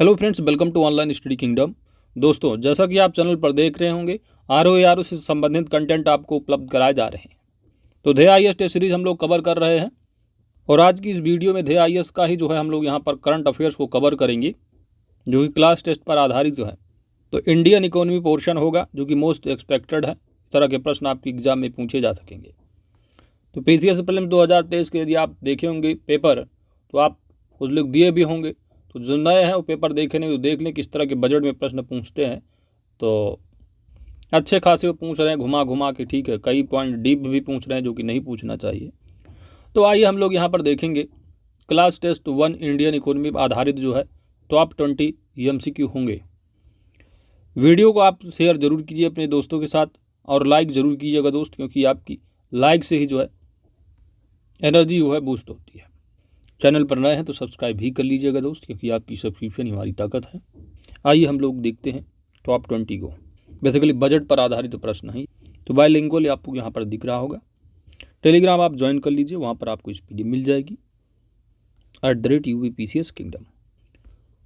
Hello friends, welcome to online study kingdom. दोस्तों, जैसा कि आप चैनल पर देख रहे होंगे, आरओ से संबंधित कंटेंट आपको उपलब्ध कराए जा रहे हैं। तो ध्येय आईएएस टेस्ट सीरीज हम लोग कवर कर रहे हैं और आज की इस वीडियो में ध्येय आईएएस का ही जो है हम लोग यहाँ पर करंट अफेयर्स को कवर करेंगे, जो कि क्लास टेस्ट पर आधारित जो है। तो इंडियन इकोनॉमी पोर्शन होगा, जो कि मोस्ट एक्सपेक्टेड है। इस तरह के प्रश्न आपके एग्जाम में पूछे जा सकेंगे। तो पीसीएस प्रीलिम्स 2023 के यदि आप देखे होंगे पेपर, तो आप कुछ लोग दिए भी होंगे। तो जो नए हैं वो पेपर देखे नहीं, तो देख लें किस तरह के बजट में प्रश्न पूछते हैं। तो अच्छे खासे वो पूछ रहे हैं घुमा घुमा के, ठीक है। कई पॉइंट डीप भी पूछ रहे हैं, जो कि नहीं पूछना चाहिए। तो आइए हम लोग यहाँ पर देखेंगे क्लास टेस्ट 1 इंडियन इकोनॉमी पर आधारित जो है टॉप 20 एमसीक्यू होंगे। वीडियो को आप शेयर जरूर कीजिए अपने दोस्तों के साथ और लाइक ज़रूर कीजिएगा दोस्त, क्योंकि आपकी लाइक से ही जो है एनर्जी वो है बूस्ट होती है। चैनल पर नए हैं तो सब्सक्राइब भी कर लीजिएगा दोस्त, क्योंकि आपकी सब्सक्रिप्शन ही हमारी ताकत है। आइए हम लोग देखते हैं टॉप 20 को। बेसिकली बजट पर आधारित प्रश्न है। तो बायलिंगुअल आपको यहाँ पर दिख रहा होगा। टेलीग्राम आप ज्वाइन कर लीजिए, वहाँ पर आपको इस पीडीएफ मिल जाएगी @UBPCS किंगडम।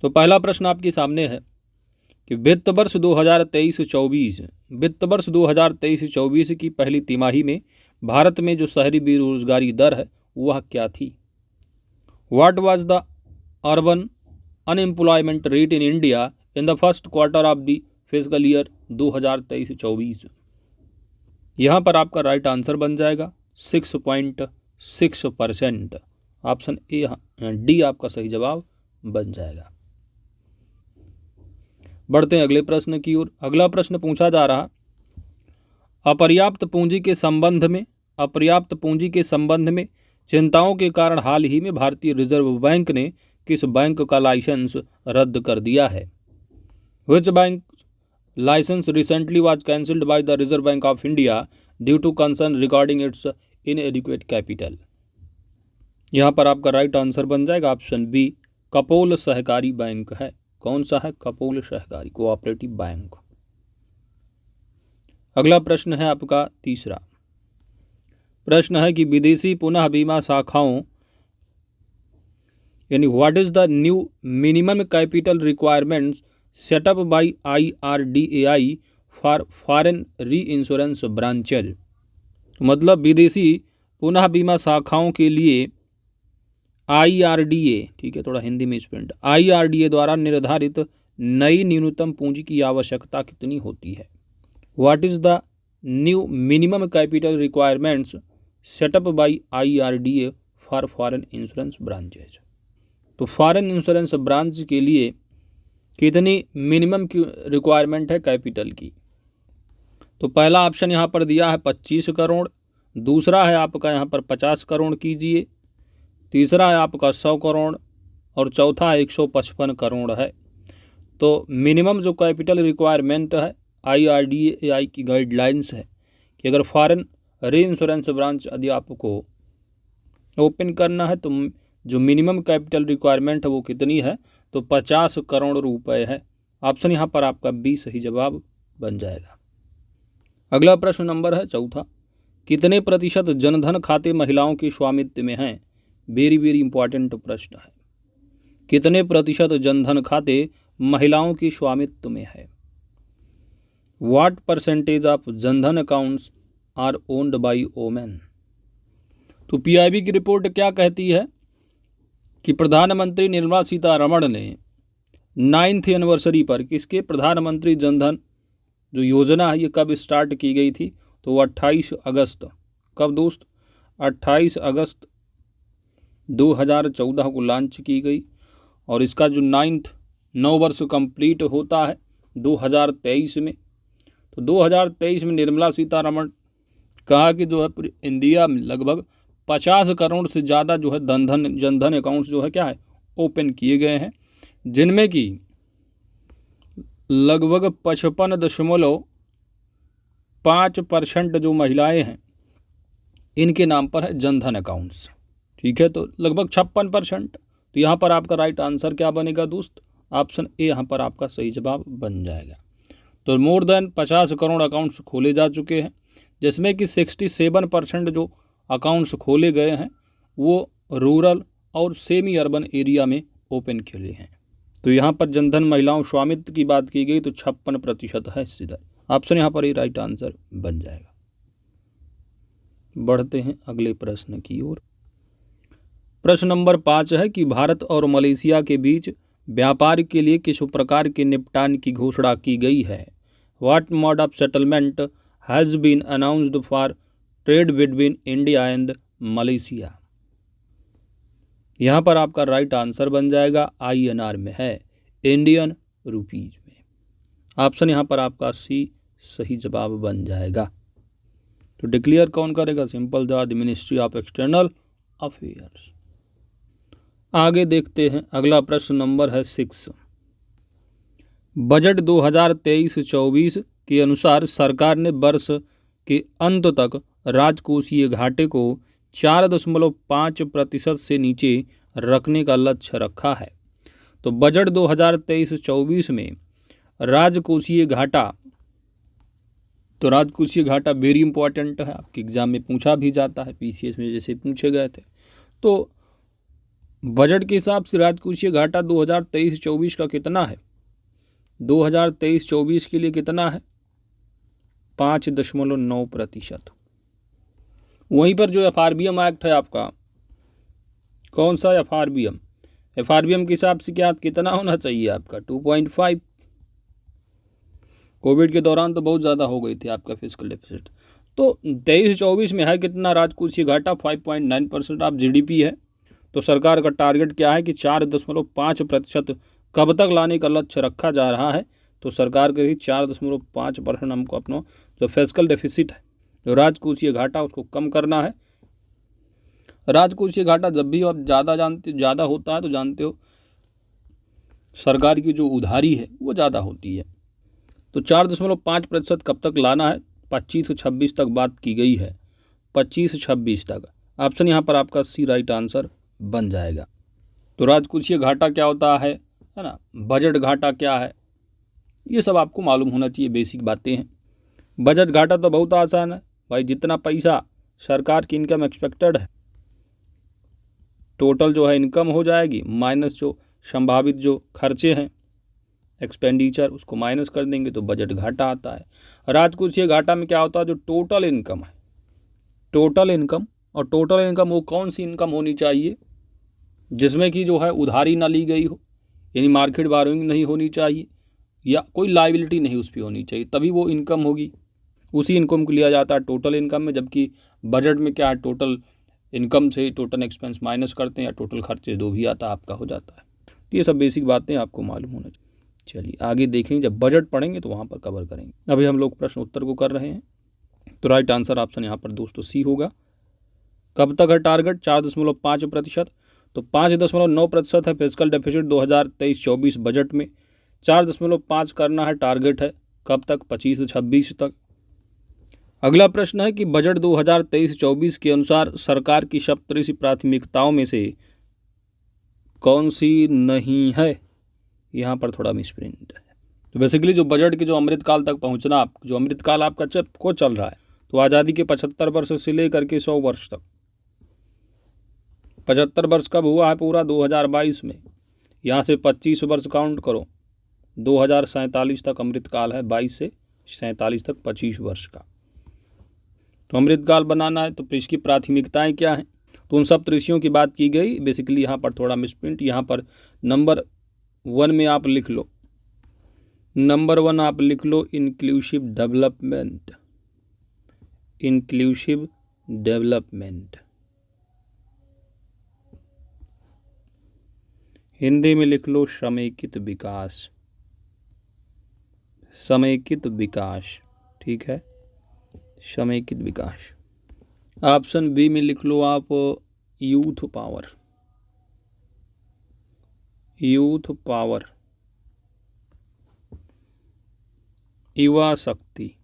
तो पहला प्रश्न आपके सामने है कि वित्त वर्ष 2023-24 की पहली तिमाही में भारत में जो शहरी बेरोजगारी दर है वह क्या थी। What was the urban unemployment rate in India in the first quarter of the fiscal year 2023-24? यहाँ पर आपका राइट आंसर बन जाएगा 6.6%। ऑप्शन ए डी आपका सही जवाब बन जाएगा। बढ़ते हैं अगले प्रश्न की ओर। अगला प्रश्न पूछा जा रहा, अपर्याप्त पूंजी के संबंध में चिंताओं के कारण हाल ही में भारतीय रिजर्व बैंक ने किस बैंक का लाइसेंस रद्द कर दिया है। Which bank licence recently was cancelled by the Reserve Bank of India due to concern regarding its inadequate capital. यहाँ पर आपका राइट आंसर बन जाएगा ऑप्शन बी, कपोल सहकारी बैंक है। कौन सा है? कपोल सहकारी कोऑपरेटिव बैंक। अगला प्रश्न है आपका तीसरा। प्रश्न है कि विदेशी पुनः बीमा शाखाओं यानी what is the new minimum capital requirements setup by IRDAI for foreign reinsurance branches. मतलब विदेशी पुनः बीमा शाखाओं के लिए IRDA, ठीक है, थोड़ा हिंदी में स्पेंड, IRDA द्वारा निर्धारित नई न्यूनतम पूंजी की आवश्यकता कितनी होती है। What is the new minimum capital requirements setup by IRDA for foreign insurance branches. तो फॉरेन इंश्योरेंस ब्रांच के लिए कितनी मिनिमम की रिक्वायरमेंट है कैपिटल की। तो पहला ऑप्शन यहाँ पर दिया है 25 करोड़, दूसरा है आपका यहाँ पर 50 करोड़ कीजिए, तीसरा है आपका 100 करोड़ और चौथा है 155 करोड़ है। तो मिनिमम जो कैपिटल रिक्वायरमेंट है IRDAI की गाइडलाइंस है कि अगर फॉरेन री इंश्योरेंस ब्रांच यदि आपको ओपन करना है तो जो मिनिमम कैपिटल रिक्वायरमेंट है वो कितनी है, तो 50 करोड़ रुपए है। ऑप्शन यहाँ पर आपका बी सही जवाब बन जाएगा। अगला प्रश्न नंबर है चौथा, कितने प्रतिशत जनधन खाते महिलाओं के स्वामित्व में हैं। वेरी वेरी इंपॉर्टेंट प्रश्न है। कितने प्रतिशत जनधन खाते महिलाओं के स्वामित्व में है। What percentage of Jan Dhan accounts are owned by women. तो PIB की रिपोर्ट क्या कहती है कि प्रधानमंत्री निर्मला सीतारमण ने 9th एनिवर्सरी पर किसके प्रधानमंत्री जनधन जो योजना है ये कब स्टार्ट की गई थी, तो वो 28 अगस्त, कब दोस्त, 28 अगस्त 2014 को लॉन्च की गई। और इसका जो 9 वर्ष कंप्लीट होता है 2023 में। तो 2023 में निर्मला सीतारमण कहा कि जो है पूरी इंडिया में लगभग 50 करोड़ से ज़्यादा जो है जनधन अकाउंट्स जो है क्या है ओपन किए गए हैं, जिनमें कि लगभग 55.5% जो महिलाएं हैं इनके नाम पर है जनधन अकाउंट्स, ठीक है। तो लगभग 56%। तो यहाँ पर आपका राइट आंसर क्या बनेगा दोस्त, ऑप्शन ए यहाँ पर आपका सही जवाब बन जाएगा। तो मोर देन 50 करोड़ अकाउंट्स खोले जा चुके हैं, जिसमें कि 67% जो अकाउंट्स खोले गए हैं वो रूरल और सेमी अर्बन एरिया में ओपन किए हैं। तो यहाँ पर जनधन महिलाओं स्वामित्व की बात की गई तो 56% है सीधा। ऑप्शन यहाँ पर ही राइट आंसर बन जाएगा। बढ़ते हैं अगले प्रश्न की ओर। प्रश्न नंबर 5 है कि भारत और मलेशिया के बीच व्यापार के लिए किस प्रकार के निपटान की घोषणा की गई है। What mode of settlement has been announced for trade between India and Malaysia. यहाँ पर आपका राइट आंसर बन जाएगा INR में है, इंडियन रुपीज में। ऑप्शन यहाँ पर आपका सी सही जवाब बन जाएगा। तो डिक्लेयर कौन करेगा? सिंपल जवाब मिनिस्ट्री ऑफ एक्सटर्नल अफेयर्स। आगे देखते हैं अगला प्रश्न नंबर है 6। बजट 2023-24 के अनुसार सरकार ने वर्ष के अंत तक राजकोषीय घाटे को 4.5% से नीचे रखने का लक्ष्य रखा है। तो बजट 2023-24 में राजकोषीय घाटा, तो राजकोषीय घाटा वेरी इंपॉर्टेंट है, आपके एग्जाम में पूछा भी जाता है, PCS में जैसे पूछे गए थे। तो बजट के हिसाब से राजकोषीय घाटा 2023-24 का कितना है? 2023-24 के लिए कितना है? 5.9%। वहीं पर जो FRBM एक्ट है आपका, कौन सा FRBM? FRBM के हिसाब से क्या कितना होना चाहिए आपका? 2.5। कोविड के दौरान तो बहुत ज़्यादा हो गई थी आपका फिस्कल डेफिसिट। तो 23-24 में है कितना राजकोषीय घाटा? 5.9% ऑफ GDP है। तो सरकार का टारगेट क्या है कि 4.5% कब तक लाने का लक्ष्य रखा जा रहा है? तो सरकार के ही 4.5% हमको अपना जो फिस्कल डेफिसिट है, जो राजकोषीय घाटा, उसको कम करना है। राजकोषीय घाटा जब भी आप ज़्यादा होता है तो जानते हो सरकार की जो उधारी है वो ज़्यादा होती है। तो 4.5% कब तक लाना है? 25 से 26 तक बात की गई है, 25 से 26 तक। ऑप्शन यहाँ पर आपका सी राइट आंसर बन जाएगा। तो राजकोषीय घाटा क्या होता है ना, बजट घाटा क्या है, ये सब आपको मालूम होना चाहिए, बेसिक बातें हैं। बजट घाटा तो बहुत आसान है भाई, जितना पैसा सरकार की इनकम एक्सपेक्टेड है, टोटल जो है इनकम हो जाएगी माइनस जो संभावित जो खर्चे हैं एक्सपेंडिचर, उसको माइनस कर देंगे तो बजट घाटा आता है। राजकोषीय घाटा में क्या होता है? जो टोटल इनकम है, टोटल इनकम, और टोटल इनकम वो कौन सी इनकम होनी चाहिए जिसमें कि जो है उधारी ना ली गई हो, यानी मार्केट बारोइंग नहीं होनी चाहिए या कोई लाइबिलिटी नहीं उस पर होनी चाहिए, तभी वो इनकम होगी। उसी इनकम को लिया जाता है टोटल इनकम में। जबकि बजट में क्या है, टोटल इनकम से टोटल एक्सपेंस माइनस करते हैं या टोटल खर्चे जो भी आता है आपका हो जाता है। तो ये सब बेसिक बातें आपको मालूम होना चाहिए। चलिए आगे देखेंगे, जब बजट पढ़ेंगे तो वहाँ पर कवर करेंगे। अभी हम लोग प्रश्न उत्तर को कर रहे हैं। तो राइट आंसर ऑप्शन यहाँ पर दोस्तों सी होगा। कब तक है टारगेट? 4.5%। तो 5.9% है फिस्कल डेफिसिट 2023-24 बजट में। 4.5 करना है, टारगेट है कब तक? 25 से 26 तक। अगला प्रश्न है कि बजट 2023-24 के अनुसार सरकार की सप्तऋषि प्राथमिकताओं में से कौन सी नहीं है? यहाँ पर थोड़ा मिसप्रिंट है। तो बेसिकली जो बजट के जो अमृतकाल तक पहुँचना, जो अमृतकाल आपका को चल रहा है, तो आज़ादी के 75 वर्ष से लेकर के 100 वर्ष तक। 75 वर्ष कब हुआ है? पूरा 2022 में। यहाँ से 25 वर्ष काउंट करो, 2047 तक अमृतकाल है, 22 से 47 तक 25 वर्ष का। तो अमृतकाल बनाना है, तो इसकी प्राथमिकताएं क्या हैं? तो उन सब ऋषियों की बात की गई। बेसिकली यहाँ पर थोड़ा मिसप्रिंट, यहाँ पर नंबर 1 में आप लिख लो, नंबर 1 आप लिख लो inclusive development, inclusive development. Hindi में लिख लो समेकित विकास, समेकित विकास, ठीक है, समेकित विकास। ऑप्शन बी में लिख लो आप यूथ पावर, यूथ पावर, युवा शक्ति।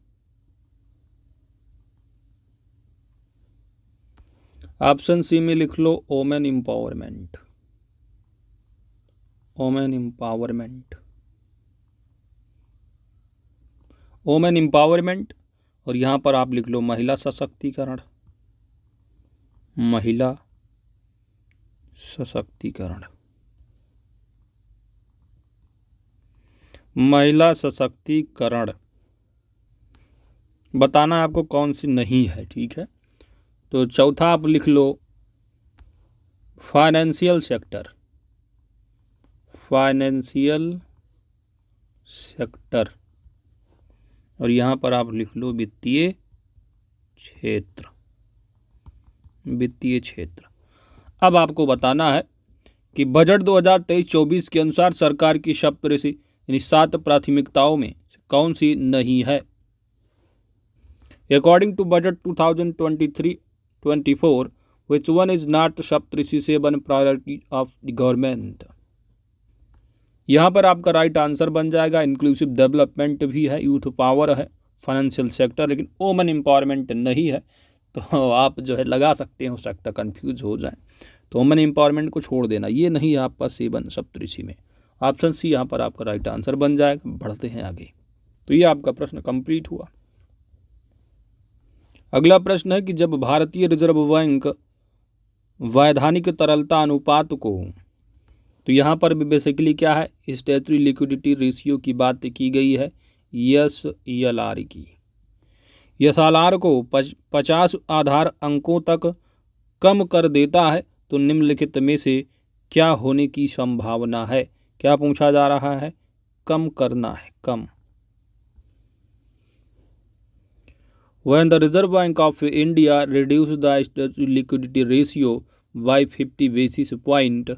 ऑप्शन सी में लिख लो women empowerment, women empowerment, women empowerment. और यहाँ पर आप लिख लो महिला सशक्तिकरण, महिला सशक्तिकरण। महिला सशक्तिकरण बताना है आपको कौन सी नहीं है, ठीक है। तो चौथा आप लिख लो फाइनेंशियल सेक्टर, फाइनेंशियल सेक्टर, और यहाँ पर आप लिख लो वित्तीय क्षेत्र, वित्तीय क्षेत्र। अब आपको बताना है कि बजट 2023-24 के अनुसार सरकार की सप्तऋषि यानी 7 प्राथमिकताओं में कौन सी नहीं है। According to budget 2023-24 which one is not Saptarishi 7 priority of the government. यहाँ पर आपका राइट आंसर बन जाएगा इंक्लूसिव डेवलपमेंट भी है, यूथ पावर है, फाइनेंशियल सेक्टर, लेकिन वोमेन एम्पावरमेंट नहीं है। तो आप जो है लगा सकते हैं, हो सकता कंफ्यूज हो जाए, तो वुमेन एम्पावरमेंट को छोड़ देना, ये नहीं है आपका 7 सप्तऋषि में। ऑप्शन सी यहाँ पर आपका राइट आंसर बन जाएगा। बढ़ते हैं आगे। तो ये आपका प्रश्न कंप्लीट हुआ। अगला प्रश्न है कि जब भारतीय रिजर्व बैंक वैधानिक तरलता अनुपात को, तो यहाँ पर भी बेसिकली क्या है, स्टैट्यूटरी लिक्विडिटी रेशियो की बात की गई है, SLR की। SLR को 50 आधार अंकों तक कम कर देता है तो निम्नलिखित में से क्या होने की संभावना है। क्या पूछा जा रहा है, कम करना है, कम। When the Reserve Bank of India reduced the statutory liquidity ratio by 50 basis point,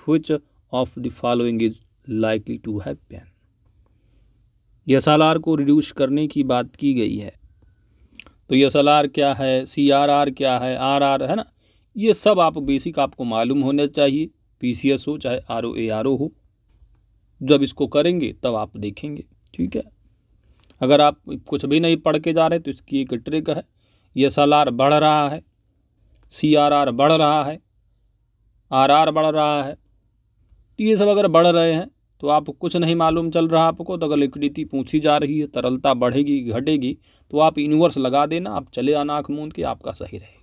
which of the following is likely to happen? SLR को रिड्यूस करने की बात की गई है। तो SLR क्या है, CRR क्या है, RR है ना, ये सब आप बेसिक आपको मालूम होने चाहिए। PCS हो चाहे ROARO हो, जब इसको करेंगे तब आप देखेंगे, ठीक है। अगर आप कुछ भी नहीं पढ़ के जा रहे तो इसकी एक ट्रिक है, SLR बढ़ रहा है, CRR बढ़ रहा है, RR बढ़ रहा है, तो ये सब अगर बढ़ रहे हैं तो आप कुछ नहीं मालूम चल रहा आपको, तो अगर लिक्विडिटी पूछी जा रही है, तरलता बढ़ेगी घटेगी, तो आप इन्वर्स लगा देना, आप चले आना आँख मूंद के, आपका सही रहेगा,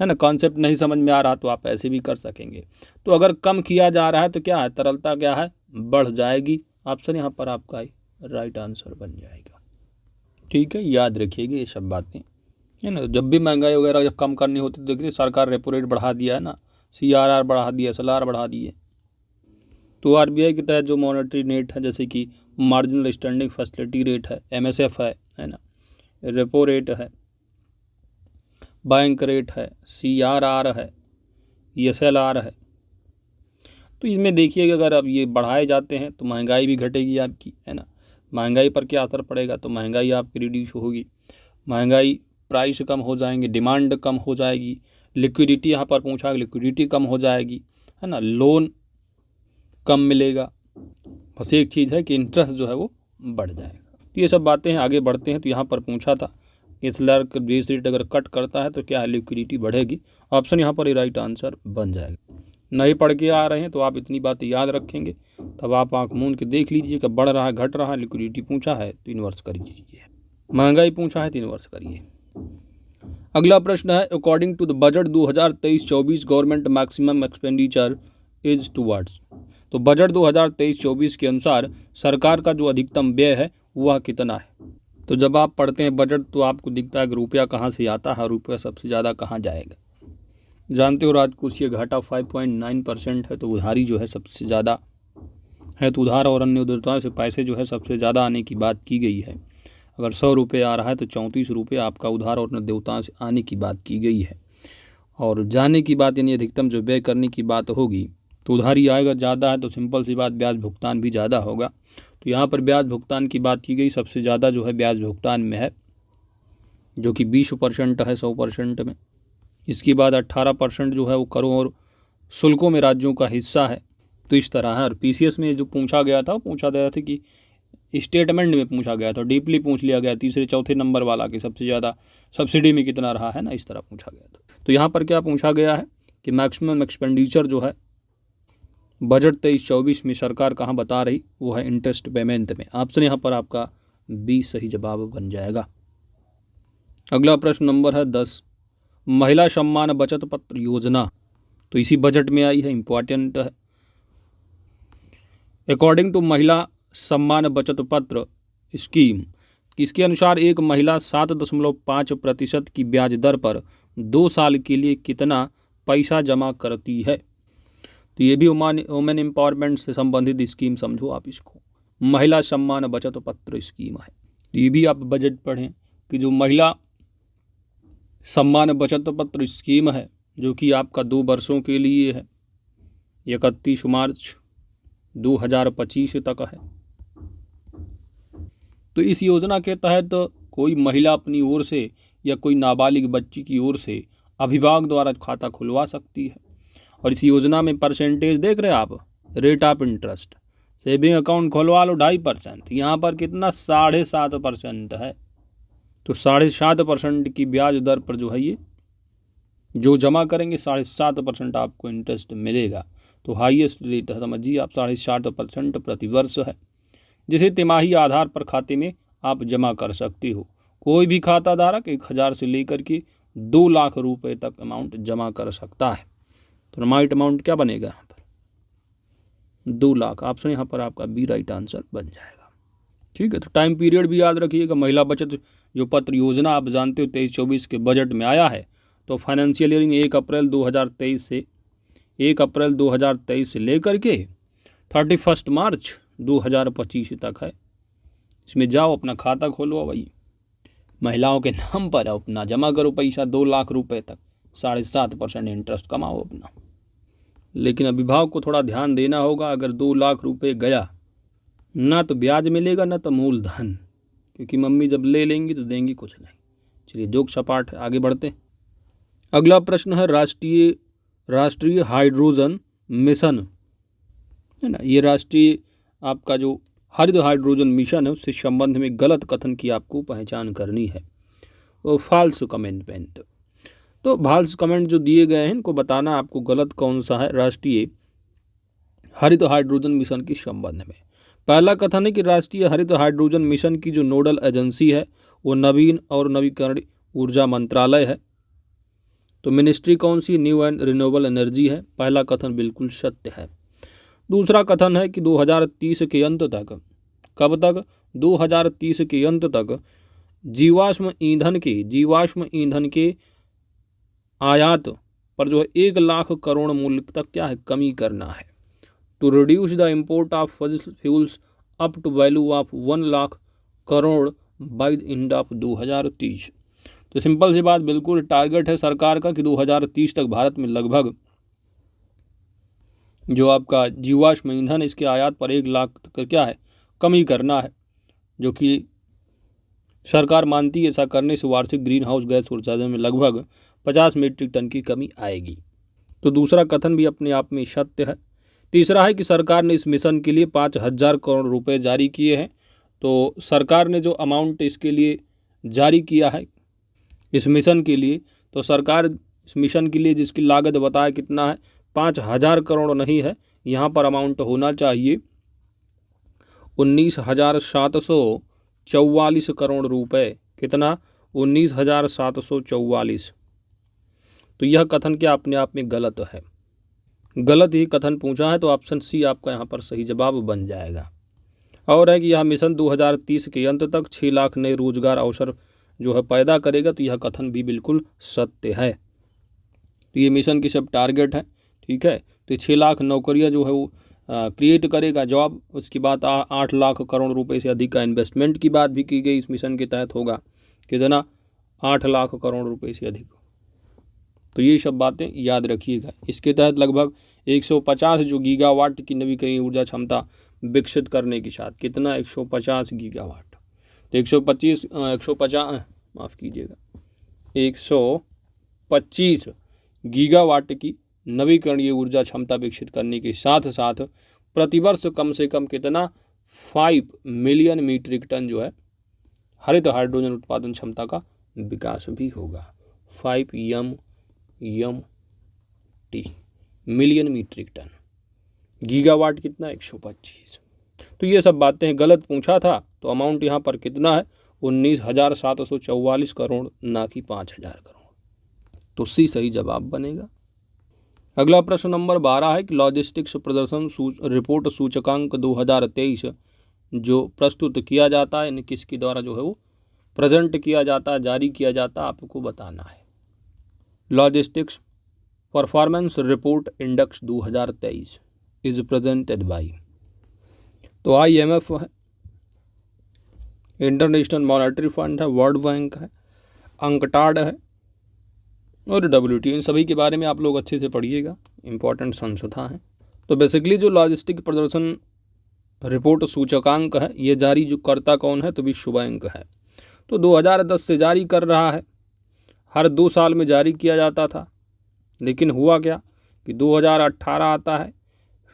है ना। कॉन्सेप्ट नहीं समझ में आ रहा तो आप ऐसे भी कर सकेंगे। तो अगर कम किया जा रहा है तो क्या है, तरलता क्या है, बढ़ जाएगी। ऑप्शन यहाँ पर आपका राइट आंसर बन जाएगा, ठीक है। याद रखिएगा ये सब बातें, है ना। जब भी महंगाई वगैरह जब कम करनी होती है, तो देखिए सरकार रेपो रेट बढ़ा दिया है ना, CRR बढ़ा दिया, SLR बढ़ा दिए। तो RBI के तहत जो मॉनेटरी रेट है, जैसे कि मार्जिनल स्टैंडिंग फैसिलिटी रेट है, MSF है ना, रेपो रेट है, बैंक रेट है, CRR है, SLR है। तो इसमें देखिएगा अगर अब ये बढ़ाए जाते हैं तो महंगाई भी घटेगी आपकी, है ना। महंगाई पर क्या असर पड़ेगा, तो महंगाई आपकी रिड्यूस होगी, महंगाई प्राइस कम हो जाएंगे, डिमांड कम हो जाएगी, लिक्विडिटी यहाँ पर पूछा, लिक्विडिटी कम हो जाएगी, है ना, लोन कम मिलेगा। बस एक चीज़ है कि इंटरेस्ट जो है वो बढ़ जाएगा। तो ये सब बातें हैं। आगे बढ़ते हैं। तो यहाँ पर पूछा था SLR का बेस रेट अगर कट करता है तो क्या है, लिक्विडिटी बढ़ेगी। ऑप्शन यहाँ पर राइट आंसर बन जाएगा। नहीं पढ़ के आ रहे हैं तो आप इतनी बातें याद रखेंगे, तब आप आँख मूंद के देख लीजिए कि बढ़ रहा है घट रहा है। लिक्विडिटी पूछा है तो इन्वर्स कर दीजिए, महंगाई पूछा है तो इन्वर्स करिए। अगला प्रश्न है, according to the budget 2023-24 government maximum expenditure is towards. तो बजट 2023-24 के अनुसार सरकार का जो अधिकतम व्यय है वह कितना है। तो जब आप पढ़ते हैं बजट तो आपको दिखता है कि रुपया कहाँ से आता है, रुपया सबसे ज़्यादा कहाँ जाएगा। जानते हो राजकोषीय घाटा 5.9% है, तो उधारी जो है सबसे ज़्यादा है, तो उधार और अन्य उधारताओं से पैसे जो है सबसे ज़्यादा आने की बात की गई है। अगर 100 रुपये आ रहा है तो 34 रुपये आपका उधार और अन्य देवताओं से आने की बात की गई है। और जाने की बात यानी अधिकतम जो व्यय करने की बात होगी तो उधारी आएगा ज़्यादा है तो सिंपल सी बात ब्याज भुगतान भी ज़्यादा होगा। तो यहाँ पर ब्याज भुगतान की बात की गई, सबसे ज़्यादा जो है ब्याज भुगतान में है, जो कि 20% है 100% में। इसके बाद 18% जो है वो करों और शुल्कों में राज्यों का हिस्सा है। तो इस तरह है। और PCS में जो पूछा गया था, पूछा गया था कि स्टेटमेंट में पूछा गया था, डीपली पूछ लिया गया, तीसरे चौथे नंबर वाला कि सबसे ज़्यादा सब्सिडी में कितना रहा है ना, इस तरह पूछा गया था। तो यहाँ पर क्या पूछा गया है कि मैक्सिमम एक्सपेंडिचर जो है बजट 23-24 में सरकार कहाँ बता रही, वो है इंटरेस्ट पेमेंट में। ऑप्शन यहाँ पर आपका B सही जवाब बन जाएगा। अगला प्रश्न नंबर है 10, महिला सम्मान बचत पत्र योजना, तो इसी बजट में आई है, इम्पॉर्टेंट है। अकॉर्डिंग टू महिला सम्मान बचत पत्र स्कीम, इसके अनुसार एक महिला 7.5% की ब्याज दर पर 2 साल के लिए कितना पैसा जमा करती है। तो ये भी वुमेन एम्पावरमेंट से संबंधित स्कीम समझो आप इसको, महिला सम्मान बचत पत्र स्कीम है। तो ये भी आप बजट पढ़ें कि जो महिला सम्मान बचत पत्र स्कीम है जो कि आपका 2 वर्षों के लिए है, 31 मार्च 2025 तक है। तो इस योजना के तहत कोई महिला अपनी ओर से या कोई नाबालिग बच्ची की ओर से अभिभावक द्वारा खाता खुलवा सकती है। और इस योजना में परसेंटेज देख रहे हैं आप, rate of interest, saving account खुलवा लो 2.5%, यहाँ पर कितना 7.5% है। तो 7.5% की ब्याज दर पर जो है ये जो जमा करेंगे 7.5% आपको इंटरेस्ट मिलेगा। तो हाईएस्ट रेट है, समझिए आप 7.5% प्रति वर्ष है, जिसे तिमाही आधार पर खाते में आप जमा कर सकते हो। कोई भी खाता धारक 1,000 से लेकर के 2 लाख रुपए तक अमाउंट जमा कर सकता है। तो राइट अमाउंट क्या बनेगा यहाँ पर 2 लाख, ऑप्शन यहाँ पर आपका बी राइट आंसर बन जाएगा। ठीक है, तो टाइम पीरियड भी याद रखिएगा। महिला बचत जो पत्र योजना आप जानते हो 23-24 के बजट में आया है, तो फाइनेंशियल ईयरिंग 1 अप्रैल 2023 से लेकर के 31 मार्च 2025 तक है। इसमें जाओ अपना खाता खोलो, भाई महिलाओं के नाम पर अपना जमा करो पैसा 2 लाख रुपए तक, 7.5% इंटरेस्ट कमाओ अपना। लेकिन अभिभावक को थोड़ा ध्यान देना होगा, अगर 2 लाख रुपए गया ना तो ब्याज मिलेगा ना तो मूलधन, क्योंकि मम्मी जब ले लेंगी तो देंगी कुछ नहीं। चलिए जोक सपाट आगे बढ़ते। अगला प्रश्न है राष्ट्रीय हाइड्रोजन मिशन है ना, ये राष्ट्रीय आपका जो हरित हाइड्रोजन मिशन है उससे संबंध में गलत कथन की आपको पहचान करनी है, वो फॉल्स कमेंटमेंट। तो फॉल्स कमेंट जो दिए गए हैं इनको बताना आपको गलत कौन सा है राष्ट्रीय हरित हाइड्रोजन मिशन के संबंध में। पहला कथन है कि राष्ट्रीय हरित हाइड्रोजन मिशन की जो नोडल एजेंसी है वो नवीन और नवीकरणीय ऊर्जा मंत्रालय है। तो मिनिस्ट्री कौन सी, न्यू एंड रिन्यूएबल एनर्जी है। पहला कथन बिल्कुल सत्य है। दूसरा कथन है कि 2030 के अंत तक, कब तक 2030 के अंत तक जीवाश्म ईंधन के आयात पर जो है 1 लाख करोड़ मूल्य तक क्या है कमी करना है। To reduce the import of fossil fuels up to value of 1 lakh crore by the end of 2030। तो सिंपल सी बात, बिल्कुल टारगेट है सरकार का कि 2030 तक भारत में लगभग जो आपका जीवाश्म ईंधन इसके आयात पर 1 लाख तक क्या है कमी करना है, जो कि सरकार मानती है ऐसा करने से वार्षिक ग्रीन हाउस गैस उत्सर्जन में लगभग 50 मीट्रिक टन की कमी आएगी। तो दूसरा कथन भी अपने आप में सत्य है। तीसरा है कि सरकार ने इस मिशन के लिए 5,000 करोड़ रुपए जारी किए हैं। तो सरकार ने जो अमाउंट इसके लिए जारी किया है इस मिशन के लिए, तो सरकार इस मिशन के लिए जिसकी लागत बताया कितना है 5,000 करोड़ नहीं है, यहाँ पर अमाउंट होना चाहिए 19,744 करोड़ रुपए। कितना, 19,744। तो यह कथन क्या अपने आप में गलत है, गलत ही कथन पूछा है, तो ऑप्शन सी आपका यहाँ पर सही जवाब बन जाएगा। और है कि यह मिशन 2030 के अंत तक 6 लाख नए रोजगार अवसर जो है पैदा करेगा। तो यह कथन भी बिल्कुल सत्य है। तो ये मिशन की सब टारगेट है, ठीक है। तो 6 लाख नौकरियां जो है वो क्रिएट करेगा जॉब। उसके बाद 8 लाख करोड़ रुपए से अधिक का इन्वेस्टमेंट की बात भी की गई इस मिशन के तहत होगा। कितना, 8 लाख करोड़ रुपए से अधिक। तो ये सब बातें याद रखिएगा। इसके तहत लगभग 150 जो गीगावाट की नवीकरणीय ऊर्जा क्षमता विकसित करने के साथ, कितना 150 गीगावाट, तो 125 गीगावाट की नवीकरणीय ऊर्जा क्षमता विकसित करने के साथ साथ प्रतिवर्ष कम से कम कितना 5 मिलियन मीट्रिक टन जो है हरित हाइड्रोजन उत्पादन क्षमता का विकास भी होगा। 5 मिलियन मीट्रिक टन, गीगावाट कितना 125। तो ये सब बातें गलत पूछा था। तो अमाउंट यहाँ पर कितना है 19,744 करोड़, ना कि 5,000 करोड़। तो सी सही जवाब बनेगा। अगला प्रश्न नंबर 12 है कि लॉजिस्टिक्स प्रदर्शन रिपोर्ट सूचकांक 2023 जो प्रस्तुत किया जाता है, यानी किसके द्वारा जो है वो प्रेजेंट किया जाता है, जारी किया जाता है, आपको बताना है। Logistics performance report index 2023 is presented by, तो IMF है, इंटरनेशनल मॉनेटरी फंड है, वर्ल्ड बैंक है, अंकटाड है और WTO। इन सभी के बारे में आप लोग अच्छे से पढ़िएगा, इंपॉर्टेंट संस्था है। तो बेसिकली जो लॉजिस्टिक प्रदर्शन रिपोर्ट सूचकांक है, ये जारी जो करता कौन है, तो विश्व बैंक है। तो 2010 से जारी कर रहा है, हर 2 साल में जारी किया जाता था। लेकिन हुआ क्या कि 2018 आता है,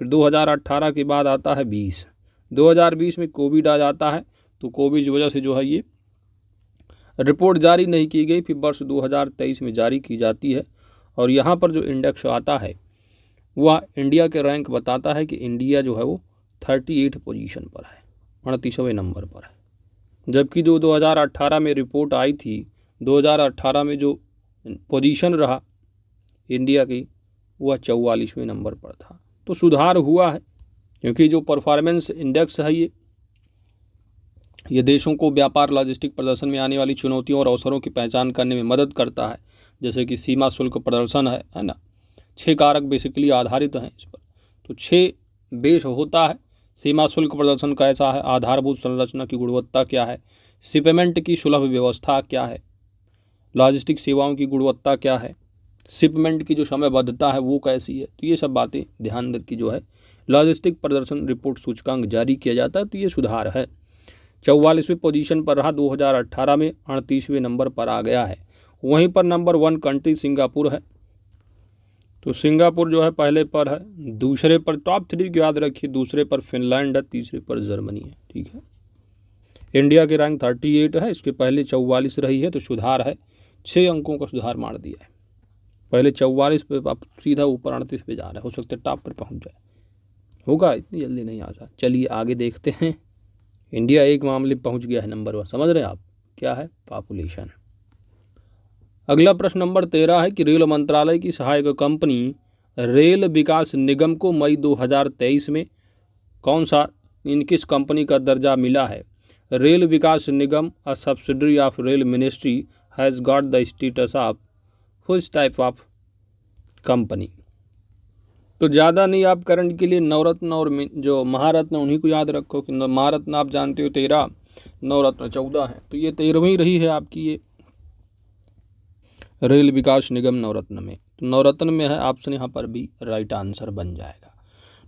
फिर 2018 के बाद आता है 2020 में कोविड आ जाता है, तो कोविड की वजह से जो है ये रिपोर्ट जारी नहीं की गई, फिर वर्ष 2023 में जारी की जाती है। और यहाँ पर जो इंडेक्स आता है वह इंडिया के रैंक बताता है कि इंडिया जो है वो 38 पोजीशन पर है, 38वें नंबर पर है। जबकि जो 2018 में रिपोर्ट आई थी, 2018 में जो पोजीशन रहा इंडिया की वह 44वें नंबर पर था। तो सुधार हुआ है, क्योंकि जो परफॉर्मेंस इंडेक्स है ये देशों को व्यापार लॉजिस्टिक प्रदर्शन में आने वाली चुनौतियों और अवसरों की पहचान करने में मदद करता है। जैसे कि सीमा शुल्क प्रदर्शन है ना, 6 कारक बेसिकली आधारित हैं इस पर। तो 6 बेस होता है। सीमा शुल्क प्रदर्शन कैसा है, आधारभूत संरचना की गुणवत्ता क्या है, शिपमेंट की सुलभ व्यवस्था क्या है, लॉजिस्टिक सेवाओं की गुणवत्ता क्या है, शिपमेंट की जो समयबद्धता है वो कैसी है। तो ये सब बातें ध्यान रख के जो है लॉजिस्टिक प्रदर्शन रिपोर्ट सूचकांक जारी किया जाता है। तो ये सुधार है, 44वें पोजीशन पर रहा, 2018 में 38वें नंबर पर आ गया है। वहीं पर नंबर 1 कंट्री सिंगापुर है। तो सिंगापुर जो है पहले पर है, दूसरे पर टॉप 3 को याद रखिए, दूसरे पर फिनलैंड है, तीसरे पर जर्मनी है। ठीक है, इंडिया की रैंक 38 है, इसके पहले 44 रही है। तो सुधार है, 6 अंकों का सुधार मार दिया है। पहले 44 पे आप सीधा ऊपर 38 पे जा रहे हैं, हो सकता है टॉप पर पहुंच जाए, होगा, इतनी जल्दी नहीं आ जाए। चलिए आगे देखते हैं। इंडिया एक मामले पहुंच गया है नंबर 1, समझ रहे हैं आप, क्या है, पॉपुलेशन। अगला प्रश्न नंबर 13 है कि रेल मंत्रालय की सहायक कंपनी रेल विकास निगम को मई 2023 में कौन सा किस कंपनी का दर्जा मिला है। Rail Vikas Nigam a subsidiary of rail ministry has got the status of which type of company. तो ज़्यादा नहीं, आप करंट के लिए नवरत्न और जो महारत्न उन्हीं को याद रखो कि महारत्न आप जानते हो 13, नवरत्न 14 है। तो ये 13वीं रही है आपकी ये रेल विकास निगम नवरत्न में। तो नवरत्न में है ऑप्शन यहाँ पर भी राइट आंसर बन जाएगा।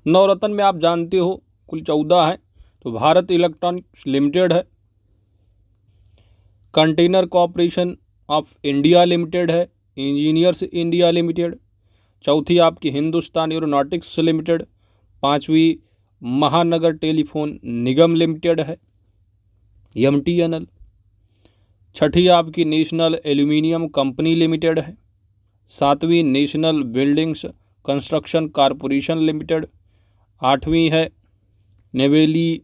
नवरत्न में आप जानते हो कुल 14 है। तो भारत इलेक्ट्रॉनिक्स लिमिटेड है, container corporation of India limited है, इंजीनियर्स इंडिया लिमिटेड, चौथी आपकी हिंदुस्तान एरोनॉटिक्स लिमिटेड, 5वीं महानगर टेलीफोन निगम लिमिटेड है MTNL, 6ठी आपकी नेशनल एल्यूमिनियम कंपनी लिमिटेड है, 7वीं national buildings construction corporation limited, 8वीं है नेवेली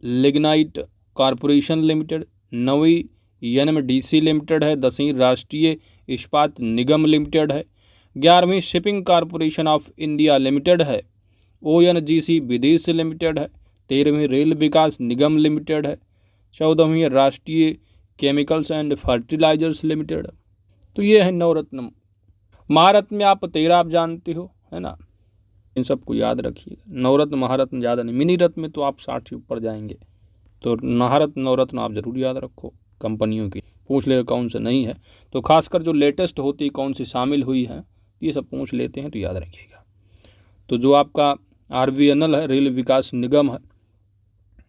लिग्नाइट कॉरपोरेशन लिमिटेड, 9वीं NMDC लिमिटेड है, 10वीं राष्ट्रीय इस्पात निगम लिमिटेड है, 11वीं shipping corporation of India limited है, ONGC विदेश लिमिटेड है, 13वीं रेल विकास निगम लिमिटेड है, 14वीं राष्ट्रीय केमिकल्स एंड फर्टिलाइजर्स लिमिटेड। तो ये है नवरत्न। महारत्न में आप 13 आप जानते हो, है ना, इन सबको याद रखिएगा। नवरत्न महारत्न ज़्यादा नहीं, मिनी रत्न में तो आप 60 से ऊपर जाएंगे। तो महारत्न नवरत्न आप जरूर याद रखो, कंपनियों की पूछ लेगा कौन से नहीं है। तो खासकर जो लेटेस्ट होती है कौन सी शामिल हुई है, ये सब पूछ लेते हैं, तो याद रखिएगा। तो जो आपका RVNL है, रेल विकास निगम है,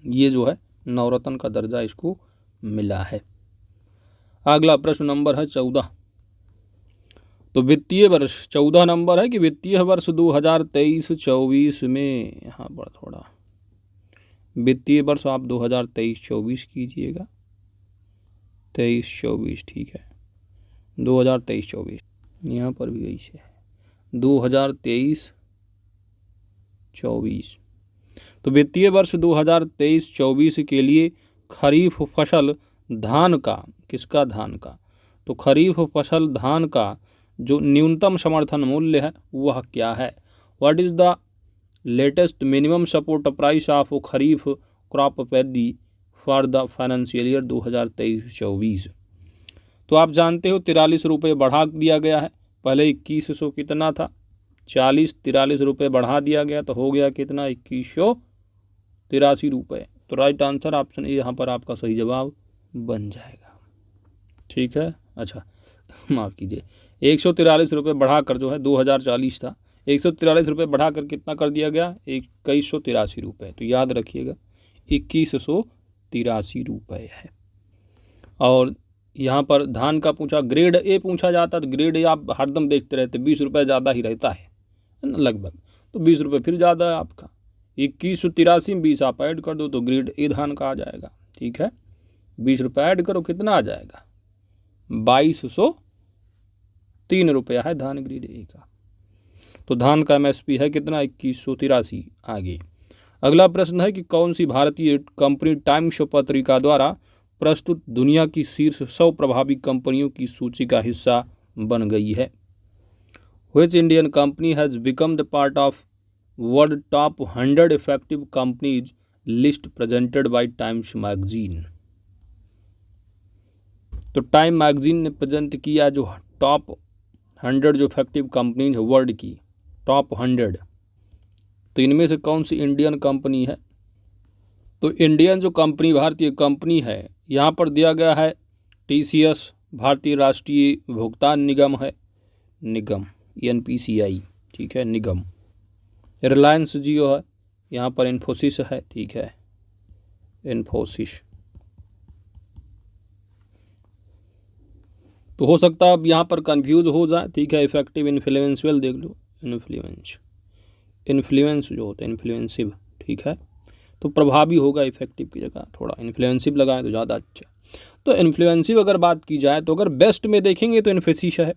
ये जो है नवरत्न का दर्जा इसको मिला है। अगला प्रश्न नंबर है 14। तो वित्तीय वर्ष 14 नंबर है कि वित्तीय वर्ष 2023-24 में, यहाँ पर थोड़ा वित्तीय वर्ष आप 2023-24 कीजिएगा, 23-24 ठीक है, 2023-24 यहाँ पर भी ऐसे है 2023-24। तो वित्तीय वर्ष 2023-24 के लिए खरीफ फसल धान का, किसका धान का, तो खरीफ फसल धान का जो न्यूनतम समर्थन मूल्य है वह क्या है। What is the latest minimum support price of kharif crop paddy for the financial year 2023-24। तो आप जानते हो 43 रुपये बढ़ा दिया गया है। पहले 2100 कितना था, 43 रुपये बढ़ा दिया गया तो हो गया कितना, 2183 रुपये। तो राइट आंसर ऑप्शन ए यहाँ पर आपका सही जवाब बन जाएगा। ठीक है, अच्छा माफ़ कीजिए, 143 रुपये बढ़ाकर जो है 2040 था, 143 रुपये बढ़ाकर कितना कर दिया गया, 2183 रुपये। तो याद रखिएगा 2183 रुपये है। और यहाँ पर धान का पूछा, ग्रेड ए पूछा जाता तो ग्रेड ए आप हरदम देखते रहते, 20 रुपये ज़्यादा ही रहता है ना लगभग, तो 20 रुपये फिर ज़्यादा है आपका। 2183 में 20 आप ऐड कर दो तो ग्रेड ए धान का आ जाएगा। ठीक है, 20 रुपये ऐड करो कितना आ जाएगा, 2203 रुपया है धान ग्रेड ए का। तो धान का एमएसपी है कितना, 2183। आगे अगला प्रश्न है कि कौन सी भारतीय कंपनी टाइम्स पत्रिका द्वारा प्रस्तुत दुनिया की शीर्ष 100 प्रभावी कंपनियों की सूची का हिस्सा बन गई है। Which Indian company has become the part of world top 100 effective companies list presented by Times Magazine? तो टाइम मैगजीन ने प्रेजेंट किया जो टॉप 100 जो इफेक्टिव कंपनीज है वर्ल्ड की, टॉप 100। तो इनमें से कौन सी इंडियन कंपनी है? तो इंडियन जो कंपनी भारतीय कंपनी है यहाँ पर दिया गया है TCS, भारतीय राष्ट्रीय भुगतान निगम है, निगम NPCI। ठीक है, निगम। रिलायंस जियो है, यहाँ पर इन्फोसिस है। ठीक है, इन्फोसिस। तो हो सकता है अब यहाँ पर कंफ्यूज हो जाए। ठीक है, इफेक्टिव इन्फ्लुएंशियल देख लो, इन्फ्लुएंस जो होता है इन्फ्लुएंसिव। ठीक है, तो प्रभावी होगा, इफेक्टिव की जगह थोड़ा इन्फ्लुएंसिव लगाएं तो ज़्यादा अच्छा। तो इन्फ्लुएंसिव अगर बात की जाए तो अगर बेस्ट में देखेंगे तो इन्फोसिस है,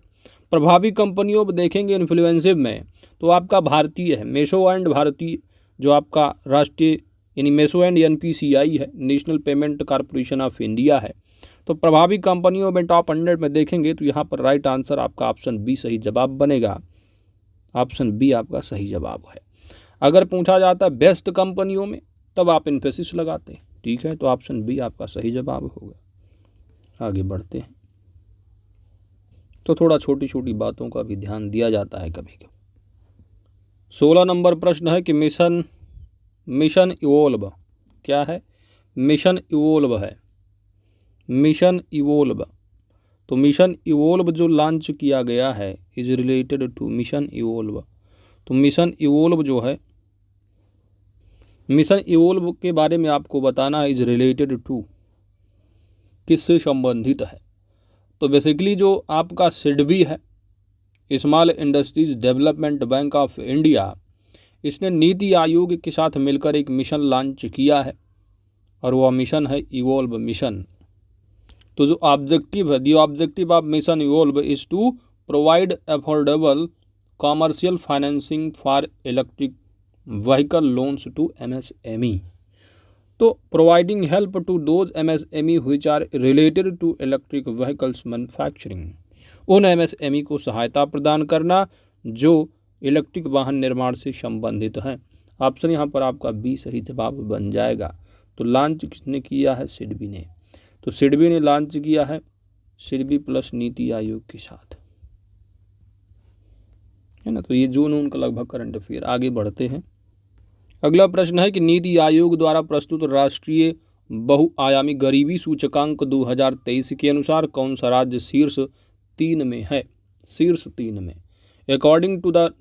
प्रभावी कंपनियों में देखेंगे इन्फ्लुएंसिव में तो आपका भारतीय है, मेसो एंड भारतीय जो आपका राष्ट्रीय यानी मेसो एंड NPCI है, national payment corporation of India है। तो प्रभावी कंपनियों में टॉप 100 में देखेंगे तो यहाँ पर राइट आंसर आपका ऑप्शन बी सही जवाब बनेगा। ऑप्शन बी आपका सही जवाब है। अगर पूछा जाता है बेस्ट कंपनियों में तब आप इन्फोसिस लगाते हैं। ठीक है, तो ऑप्शन बी आपका सही जवाब होगा। आगे बढ़ते हैं। तो थोड़ा छोटी छोटी बातों का भी ध्यान दिया जाता है कभी कभी। 16 नंबर प्रश्न है कि मिशन इवोल्व क्या है? मिशन इवोल्व है, मिशन इवोल्व। तो मिशन इवोल्व जो लॉन्च किया गया है is related to mission evolve. तो मिशन इवोल्व जो है, मिशन इवोल्व के बारे में आपको बताना है इज रिलेटेड टू, किससे संबंधित है। तो बेसिकली जो आपका सिडबी है, small industries development bank of India, इसने नीति आयोग के साथ मिलकर एक मिशन लॉन्च किया है और वह मिशन है इवोल्व मिशन। तो जो ऑब्जेक्टिव है, the objective of mission evolve is to provide affordable commercial financing for electric vehicle loans to MSME। तो providing help to those MSME which are related to electric vehicles manufacturing, उन MSME को सहायता प्रदान करना जो electric वाहन निर्माण से संबंधित हैं। ऑप्शन यहाँ पर आपका बी सही जवाब बन जाएगा। तो लॉन्च किसने किया है? सिडबी ने। तो सिडबी ने लॉन्च किया है, सिडबी प्लस नीति आयोग के साथ, है ना। तो ये जून उनका लगभग करंट अफेयर। आगे बढ़ते हैं। अगला प्रश्न है कि नीति आयोग द्वारा प्रस्तुत राष्ट्रीय बहुआयामी गरीबी सूचकांक 2023 के अनुसार कौन सा राज्य शीर्ष 3 में है? शीर्ष 3 में। According to the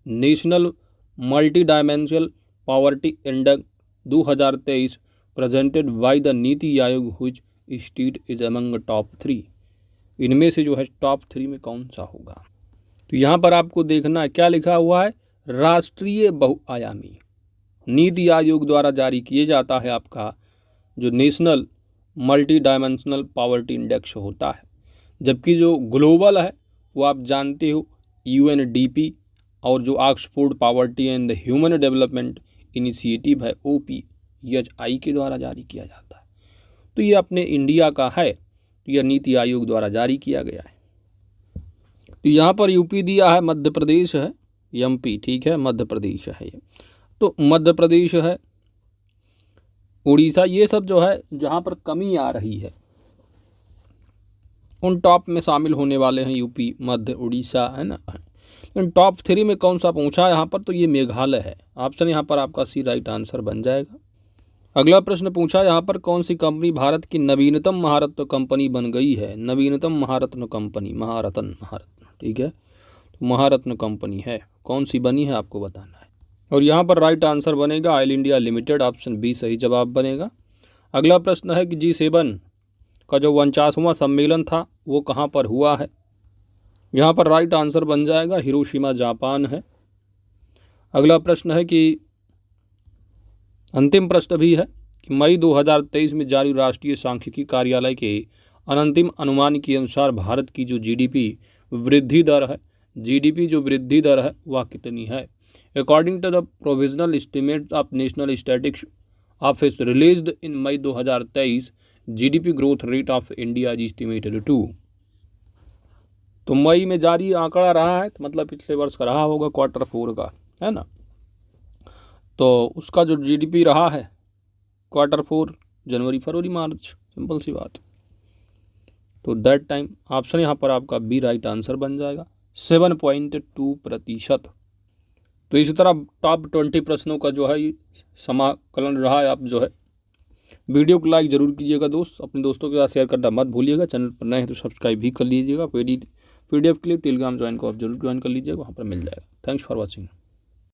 national multidimensional poverty index 2023 presented by the NITI Aayog which state is among top 3, इनमें से जो है टॉप 3 में कौन सा होगा? तो यहाँ पर आपको देखना है क्या लिखा हुआ है, राष्ट्रीय बहुआयामी। नीति आयोग द्वारा जारी किए जाता है आपका जो national multidimensional poverty index होता है, जबकि जो ग्लोबल है वो आप जानते हो UNDP और जो Oxford poverty and human development initiative है OPHI के द्वारा जारी किया जाता है। तो ये अपने इंडिया का है, तो यह नीति आयोग द्वारा जारी किया गया है। तो यहाँ पर यूपी दिया है, मध्य प्रदेश है, MP, ठीक है, मध्य प्रदेश है ये। तो मध्य प्रदेश है, उड़ीसा, ये सब जो है जहाँ पर कमी आ रही है उन टॉप में शामिल होने वाले हैं यूपी, मध्य, उड़ीसा, है ना। लेकिन टॉप 3 में कौन सा पहुँचा है यहाँ पर, तो ये मेघालय है। ऑप्शन यहाँ पर आपका सी राइट आंसर बन जाएगा। अगला प्रश्न पूछा यहाँ पर, कौन सी कंपनी भारत की नवीनतम महारत्न कंपनी बन गई है। नवीनतम महारत्न कंपनी, महारत्न, ठीक है, तो महारत्न कंपनी है, कौन सी बनी है आपको बताना है। और यहाँ पर राइट आंसर बनेगा oil India limited, option B सही जवाब बनेगा। अगला प्रश्न है कि G7 का जो 49वां सम्मेलन था वो कहाँ पर हुआ है। यहाँ पर राइट आंसर बन जाएगा हिरोशिमा, जापान है। अगला प्रश्न है कि अंतिम प्रश्न भी है कि मई 2023 में जारी राष्ट्रीय सांख्यिकी कार्यालय के अंतिम अनुमान के अनुसार भारत की जो जीडीपी वृद्धि दर है, जीडीपी जो वृद्धि दर है वह कितनी है। According to the provisional estimate of national statistics office released in May 2023, GDP growth rate of India is estimated to. तो मई में जारी आंकड़ा रहा है, तो मतलब पिछले वर्ष का रहा होगा, Q4 का, है ना। तो उसका जो जीडीपी रहा है Q4, जनवरी, फरवरी, मार्च, सिंपल सी बात। तो दैट टाइम ऑप्शन यहाँ पर आपका बी राइट आंसर बन जाएगा, 7.2%। तो इसी तरह टॉप 20 प्रश्नों का जो है समाकलन रहा है। आप जो है वीडियो को लाइक ज़रूर कीजिएगा दोस्त, अपने दोस्तों के साथ शेयर करना मत भूलिएगा। चैनल पर नए हैं तो सब्सक्राइब भी कर लीजिएगा। PDF के लिए टेलीग्राम ज्वाइन को आप जरूर ज्वाइन कर लीजिएगा, वहाँ पर मिल जाएगा। Thanks for watching.